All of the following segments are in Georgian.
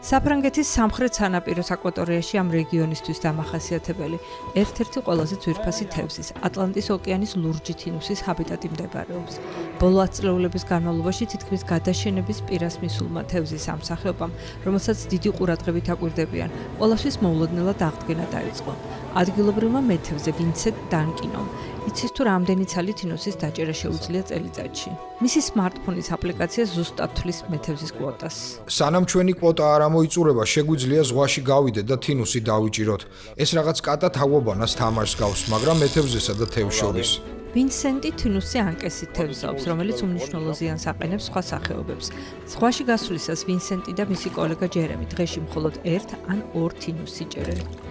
საფრანგეთის სამხრეთ სანაპიროს აკვატორიაში ამ რეგიონისთვის დამახასიათებელი ერთ-ერთი ყველაზე ძვირფასი თევზის, ატლანტის ოკეანის ლურჯი თინუსის ჰაბიტატი მდებარეობს. ბოლო ათწლეულების განმავლობაში თითქმის გადაშენების პირას მისულმა თევზის ამ სახეობამ, რომელსაც დიდი ყურადღებით აკვირდებიან, ყველასთვის მოულოდნელად აღდგენა დაიწყო. ადგილობრივმა მეთევზე ვინსენტ დანკინომ იცის თუ რამდენი ცალი თინუსის დაჭერა შეუძლია წელიწადში. მისი სმარტფონის აპლიკაცია ზუსტად თვლის მეთევზის კვოტას. სანამ ჩვენი კვოტა არ ამოიწურება, შეგვიძლია ზღვაში გავიდეთ და თინუსი დავიჭიროთ. ეს რაღაც კატა თაგვობანას თამაშს გავს, მაგრამ მეთევზესა და თევზს შორის. ვინსენტი თინუსზე ანკესით თევზაობს, რომელიც უმნიშვნელო ზიანს აყენებს სხვა სახეობებს. ზღვაში გასვლისას ვინსენტი და მისი კოლეგა ჯერემი დღეში მხოლოდ 1 ან 2 თინუსს იჭერენ.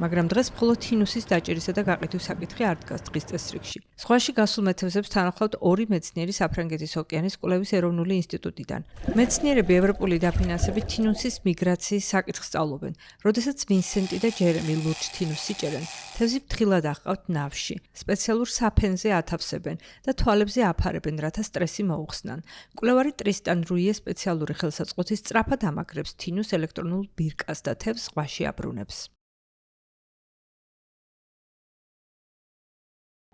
მაგრამ დღეს მხოლოდ თინუსის დაჭერისა და გაყიდვის საკითხი არ დგას დღის წესრიგში. ზღვაში გასულ მეთევზებს თანახმად 2 მეცნიერი საფრანგეთის ოკეანის კვლევის ეროვნული ინსტიტუტიდან. მეცნიერები ევროპული დაფინანსებით თინუსის მიგრაციის საკითხს სწავლობენ. როდესაც ვინსენტი და ჯერემი ლურჯ თინუსს იჭერენ, თევზი ფრთხილად აჰყავთ ნავში, სპეციალურ საფენზე ათავსებენ და თვალებზე აფარებენ, რათა სტრესი მოუხსნან. კვლევარი ტრისტან რუიე სპეციალური ხელსაწყოთის სწრაფად ამაგრებს თინუს ელექტრონულ ბირკას და თევზს ზღვაში აბრუნებს.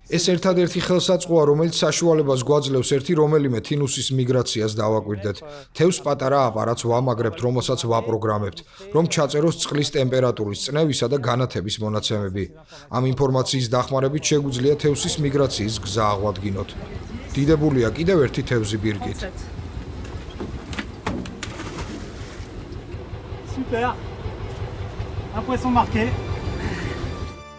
ეს ერთადერთი ხელსაწყოა, რომელიც საშუალებას გვაძლევს ერთი რომელიმე თინუსის მიგრაციას დავაკვირდეთ. თევზს პატარა აპარატს ვამაგრებთ, რომელსაც ვაპროგრამებთ, რომ ჩაწეროს წყლის ტემპერატურის, წნევისა და განათების მონაცემები. ამ ინფორმაციის დახმარებით შეგვიძლია თევზის მიგრაციის გზა აღვადგინოთ. დიდებულია კიდევ ერთი თევზი ბირკით. Super. Un poisson marqué.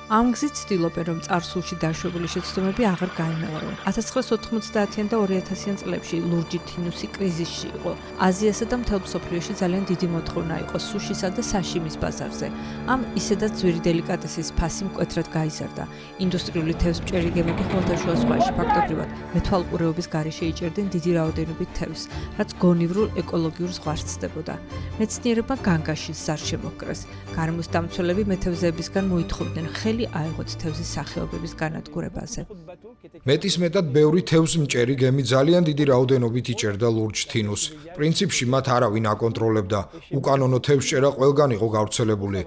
ამ გზით ცდილობენ, რომ წარსულში დაშვებული შეცდომები აღარ გაიმეორონ. 1990-იან და 2000-იან წლებში ლურჯი თინუსი კრიზისში იყო. აზიასა და მთელ მსოფლიოში ძალიან დიდი მოთხოვნა იყო სუშისა და საშიმის ბაზარზე. ამ ისედაც ძვირი დელიკატესის ფასი მკვეთრად გაიზარდა. ინდუსტრიული თევზმჭერი გემები ხმელთაშუა ზღვაში ფაქტობრივად მეთვალყურეობის გარეშე იჭერდნენ დიდი რაოდენობით თევზს, რაც გონივრულ ეკოლოგიურ ზღვარს ცდებოდა. მეცნიერებმა განგაშის ზარ შემოჰკრეს. გარემოს დამცველები მეთევზეებისგან მოითხოვდნენ აიღოთ თევზის სახეობების განადგურებაზე. მეტისმეტად ბევრი თევზმჭერი გემი ძალიან დიდი რაოდენობით იჭერდა ლურჯ თინუსს. პრინციპში მათ არავინ აკონტროლებდა. უკანონო თევზჭერა ყველგან იყო გავრცელებული.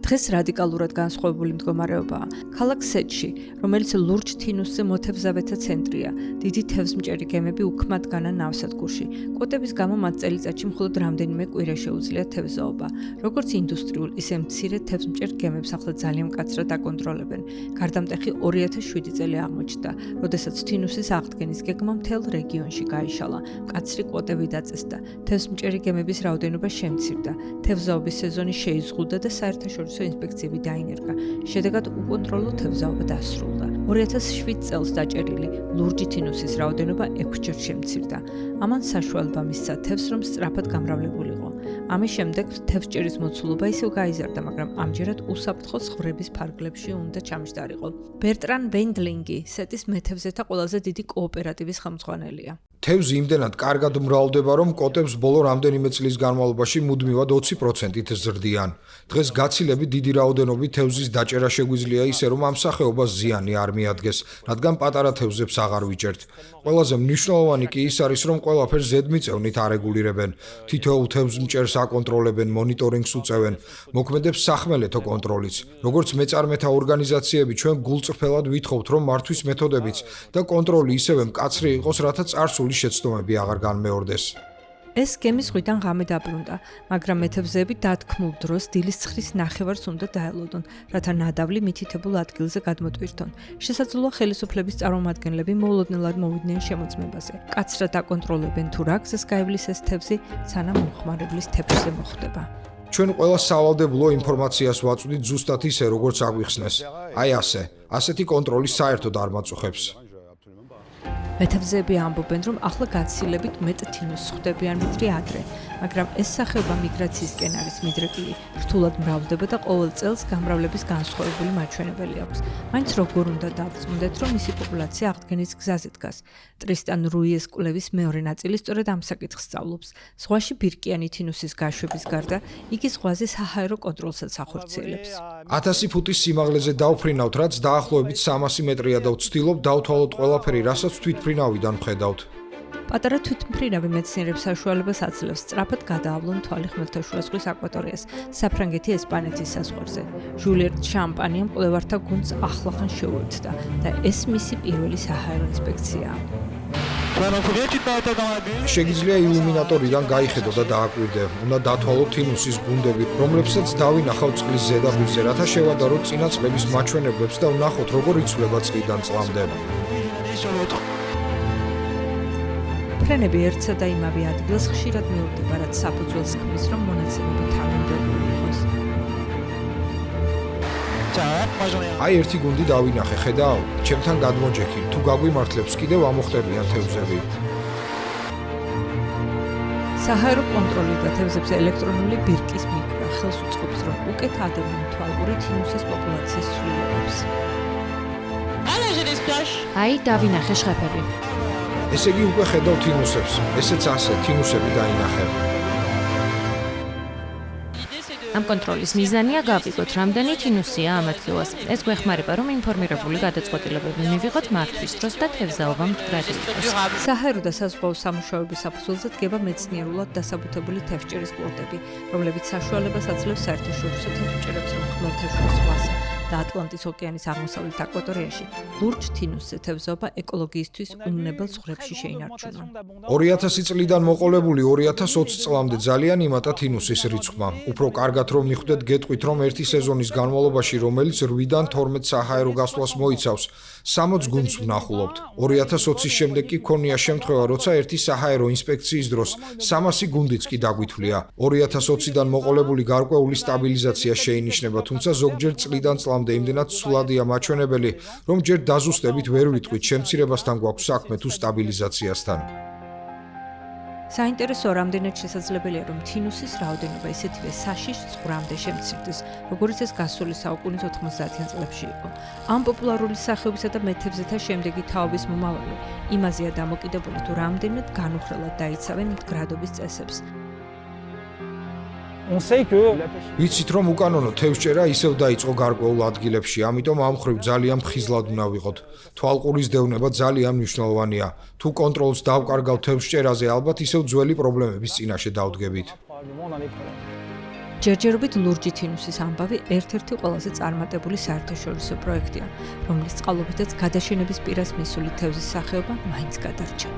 დღეს რადიკალურად განსხვავებული მდგომარეობაა. ქალაქ სეტში, რომელიც ლურჯ თინუსზე მოთევზავეთა ცენტრია, დიდი თევზმჭერი გემები უქმად განან ნავსადგურში. კვოტების გამო მათ წელიწადში მხოლოდ რამდენიმე კვირა შეუძლიათ თევზაობა. როგორც ინდუსტრიულ, ისე მცირე თევზმჭერ გემებს ახლა ძალიან მკაცრად აკონტროლებენ. გარდამტეხი 2007 წელი აღმოჩნდა, როდესაც თინუსის აღდგენის გეგმა მთელ რეგიონში გაიშალა. მკაცრი კვოტები დაწესდა. თევზმჭერი გემების რაოდენობა შემცირდა. თევზაობის სეზონი შეიზღუდა და საერთაშორისო ინსპექციები დაინერგა. შედეგად უკონტროლო თევზაობა დასრულდა. 2007 წელს დაჭერილი ლურჯი თინუსის რაოდენობა 6-ჯერ შემცირდა. ამან საშუალება მისცა თევზს, რომ სწრაფად გამრავლებულიყო. ამის შემდეგ თევზჭერის მოცულობა ისევ გაიზარდა, მაგრამ ამჯერად უსაფრთხო ცხვრების ფარგლებში უნდა ჩამჯდარიყო. ბერტრან ვენდლინგი სეტის მეთევზეთა ყველაზე დიდი კოოპერატივის ხელმძღვანელია. თევზი იმდენად კარგად მრავლდება, რომ კოტებს ბოლო რამდენიმე წლის განმავლობაში მუდმივად 20%-ით ზრდიან. დღეს გაცილებით დიდი რაოდენობით თევზის დაჭერა შეგვიძლია ისე, რომ ამ სახეობას ზიანი არ მიადგეს, რადგან პატარა თევზებს აღარ ვიჭერთ. ყველაზე მნიშვნელოვანი კი ის არის, რომ ყველაფერს ზედმიწევნით არეგულირებენ. თითოეულ თევზმჭერს აკონტროლებენ, მონიტორინგს უწევენ, მოქმედებს სახმელეთო კონტროლიც. როგორც მეწარმეთა ორგანიზაციები, ჩვენ გულწრფელად ვითხოვთ, რომ მართვის მეთოდებიც და კონტროლი ისევე მკაცრი იყოს, რათა წარსული შეცდომები აღარ განმეორდეს. ეს გემი ზღვიდან ღამე დაბრუნდა, მაგრამ მეთევზეები დათქმულ დროს დილის ცხრის ნახევარს უნდა დაელოდონ, რათა ნადავლი მითითებულ ადგილზე გადმოტვირთონ. შესაძლოა ხელისუფლების წარმომადგენლები მოულოდნელად მოვიდნენ შემოწმებაზე. კაცრად აკონტროლებენ თუ რა გზას გაივლის ეს თევზი, სანამ მომხმარებლის თეფშზე მოხვდება. ჩვენ ყველა სავალდებულო ინფორმაციას ვაწვდით ზუსტად ისე, როგორც აგვიხსნეს. აი ასე. ასეთი კონტროლი საერთოდ არ მაწუხებს. მეთევზეები ამბობენ, რომ ახლა გაცილებით მეტ თინუსს ხვდებიან, ვიდრე ადრე. მაგრამ ეს სახეობა მიგრაციისკენ არის მიდრეკილი, რთულად მრავლდება და ყოველ წელს გამრავლების განსხვავებული მაჩვენებელი აქვს. მაინც როგორ უნდა დავწმუნდეთ, რომ მისი პოპულაცია აღდგენის გზაზე დგას. ტრისტან რუიეს კვლევის მეორე ნაწილი სწორედ ამ საკითხს სწავლობს. ზღვაში ბირკიანი თინუსის გაშვების გარდა, იგი ზღვაზე საჰაერო კონტროლსაც ახორციელებს. 1000 ფუტის სიმაღლეზე დავფრინავთ, რაც დაახლოებით 300 მეტრია და ვცდილობ დავთვალოთ ყველაფერი, რასაც თვითმფრინავიდან ვხედავთ. პატარა თვითმფრინავი მეცნიერებს საშუალებას აძლევს სწრაფად გადაავლონ თვალი ხმელთაშუა ზღვის აკვატორიას, საფრანგეთი-ესპანეთის საზღვარზე. ჟულიერ შამპანიამ მკვლევართა გუნდს ახლახან შეუერთდა და ეს მისი პირველი საჰაერო ინსპექციაა. შეგიძლია ილუმინატორიდან გაიხედო და დააკვირდე. უნდა დათვალოთ თინუსის გუნდები, რომლებსაც დავინახავ წყლის ზედაპირზე, რათა შევადაროთ წინა წლების მაჩვენებლებს და ვნახოთ, როგორ იცვლება წლიდან წლამდე. ფრენები ერთსა და იმავე ადგილს ხშირად მიუვდება, რაც საფუძველს ქმნის, რომ მონაცემები თანმიმდევრული იყოს. აი ერთი გუნდი დავინახე, ხედავ? ჩემთან გადმოჯექი, თუ გაგვიმართლებს კიდევ ამოხტებიან თევზები. საჰაერო კონტროლი და თევზებზე ელექტრონული ბირკის მიკვრა ხელს უწყობს, რომ უკეთ ადევნონ თვალყური თინუსის პოპულაციის ცვლილებებს. აი, დავინახე შხეფები. ესე იგი უკვე ხედავ თინუსებს. ესეც ასე, თინუსები დაინახე. ამ კონტროლის მიზანია გავიგოთ, რამდენი თინუსია ამ ადგილას. ეს გვეხმარება, რომ ინფორმირებული გადაწყვეტილებები მივიღოთ მართვის დროს და თევზაობა მდგრადი იყოს. საჰაერო და საზღვაო სამუშაოების საფუძველზე დგება მეცნიერულად დასაბუთებული თევზჭერის კვოტები, რომლებიც საშუალებას აძლევს საერთაშორისო თევზჭერებს, რომ ხმელთაშუა ზღვასა და ატლანტის ოკეანის აღმოსავლეთ აკვატორიაში ლურჯ თინუსზე თევზაობა ეკოლოგიისთვის უნებელ ზღვრებში შეინარჩუნონ. 2000 წლიდან მოყოლებული 2020 წლამდე ძალიან იმატა თინუსის რიცხვმა. უფრო კარგად რომ მიხვდეთ, გეტყვით, რომ ერთი სეზონის განმავლობაში, რომელიც 8-დან 12 საჰაერო გასვლას მოიცავს, 60 გუნდს ვნახულობთ. 2020-ის შემდეგ კი ქონია შემთხვევა, როცა ერთი საჰაერო ინსპექციის დროს 300 გუნდიც კი დაგვითვლია. 2020-დან მოყოლებული გარკვეული სტაბილიზაცია შეინიშნება, თუმცა ზოგჯერ წლიდან წლამდე იმდენად ცვლადია მაჩვენებელი, რომ ჯერ დაზუსტებით ვერ ვიტყვით, შემცირებასთან გვაქვს საქმე თუ სტაბილიზაციასთან. საინტერესოა, რამდენად შესაძლებელია, რომ თინუსის რაოდენობა ისეთივე საშიშ ზღვრამდე შემცირდეს, როგორც ეს გასული საუკუნის 90-იან წლებში იყო. ამ პოპულარული სახეობისა და მეთევზეთა შემდეგი თაობის მომავალი იმაზეა დამოკიდებული, თუ რამდენად განუხრელად დაიცავენ მდგრადობის წესებს. On sait que ვიცით, რომ უკანონო თევზჭერა ისევ დაიწყო გარკვეულ ადგილებში, ამიტომ ამ მხრივ ძალიან მხიზლად უნდა ვიყოთ. თვალყურის დევნება ძალიან მნიშვნელოვანია. თუ კონტროლს დავკარგავთ თევზჭერაზე, ალბათ ისევ ძველი პრობლემების წინაშე დავდგებით. probablement on a des problèmes. ჯერჯერობით ლურჯი თინუსის ამბავი ერთ-ერთი ყველაზე წარმატებული საერთაშორისო პროექტია, რომლის წყალობითაც გადაშენების პირას მისული თევზის სახეობა მაინც გადარჩა.